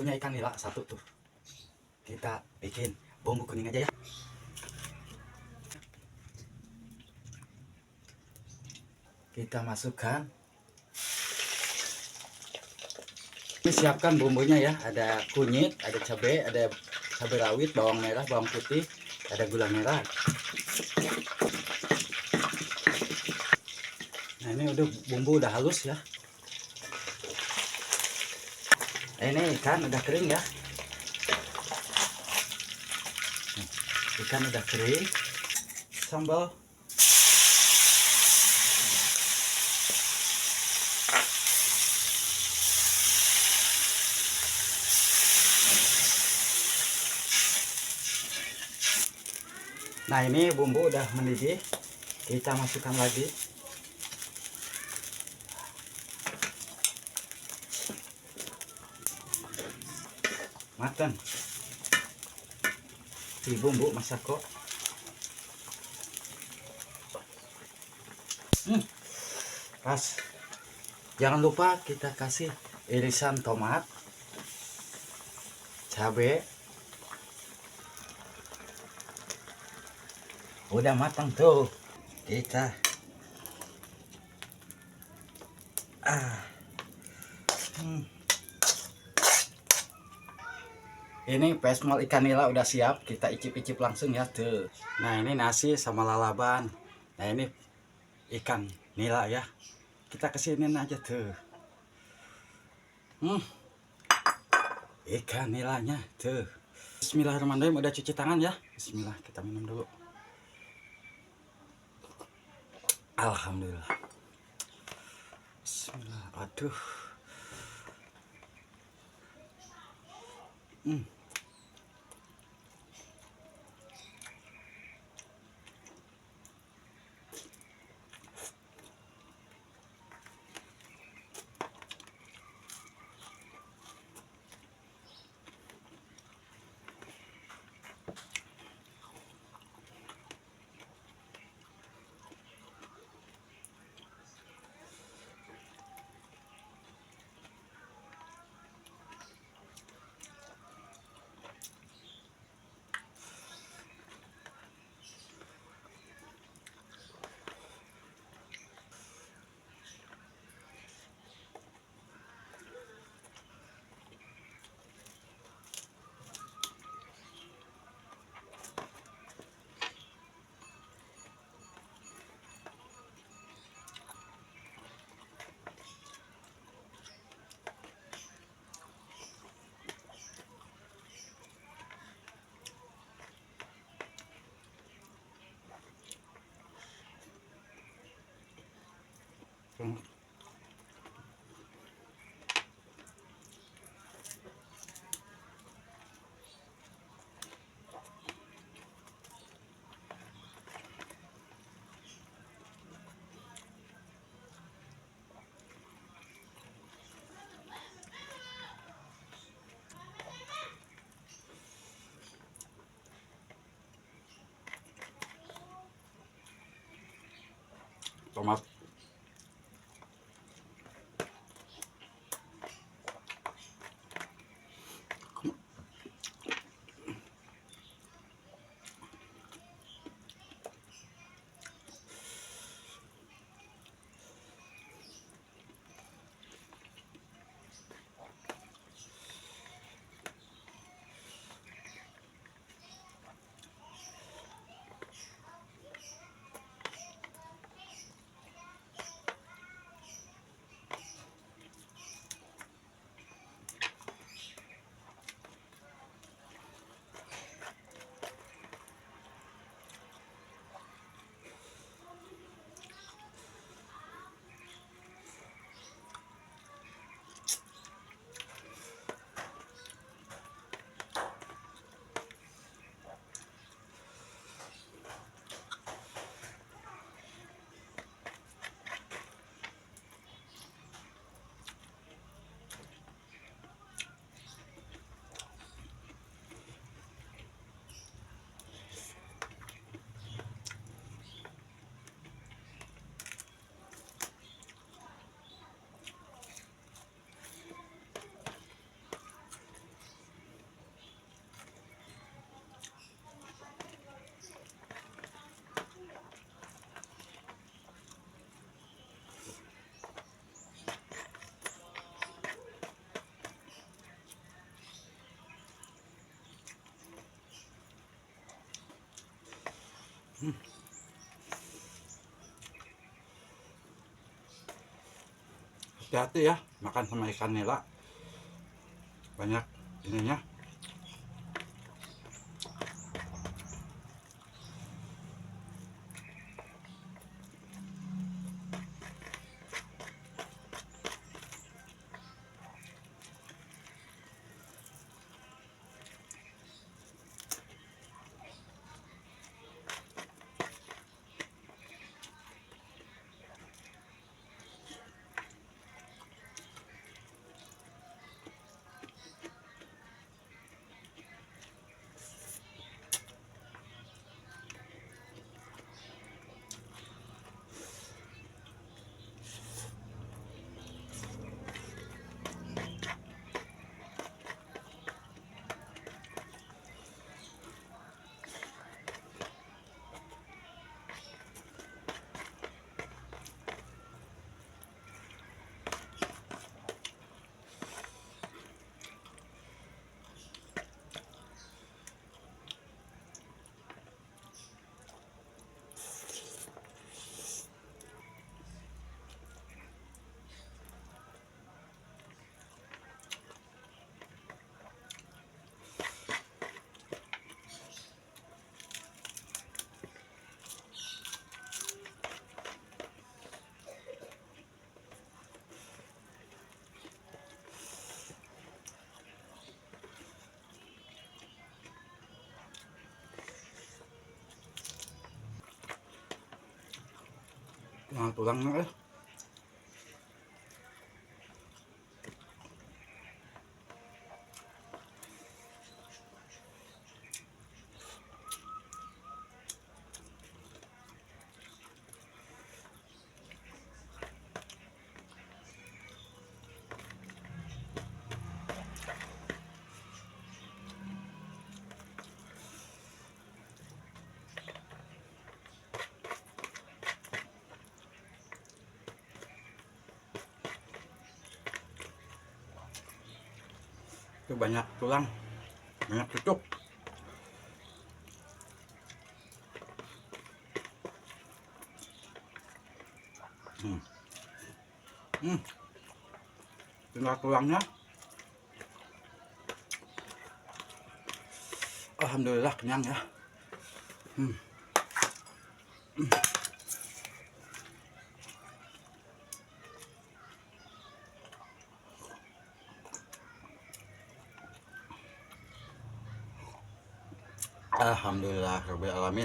punya ikan nila satu tuh. Kita bikin bumbu kuning aja ya. Kita masukkan. Ini siapkan bumbunya ya. Ada kunyit, ada cabai rawit, bawang merah, bawang putih, ada gula merah. Nah ini udah bumbu udah halus ya. Ini ikan udah kering ya. Ikan udah kering. Sambal. Nah ini bumbu udah mendidih. Kita masukkan lagi. Matang si bumbu masako. Pas. Jangan lupa kita kasih irisan tomat, cabai. Udah matang tuh. Kita ini pesmol ikan nila udah siap, kita icip-icip langsung ya tuh. Nah ini nasi sama lalaban. Nah ini ikan nila ya, kita kesinin aja tuh. Ikan nilanya tuh. Bismillahirrahmanirrahim. Udah cuci tangan ya. Bismillah, kita minum dulu. Alhamdulillah. Bismillah. Aduh. Tomat. Hati-hati ya makan sama ikan nila, banyak ininya. Tulangnya itu banyak tulang, banyak cucuk. Tinggal tulangnya. Alhamdulillah kenyang ya. Alhamdulillah rabbil alamin.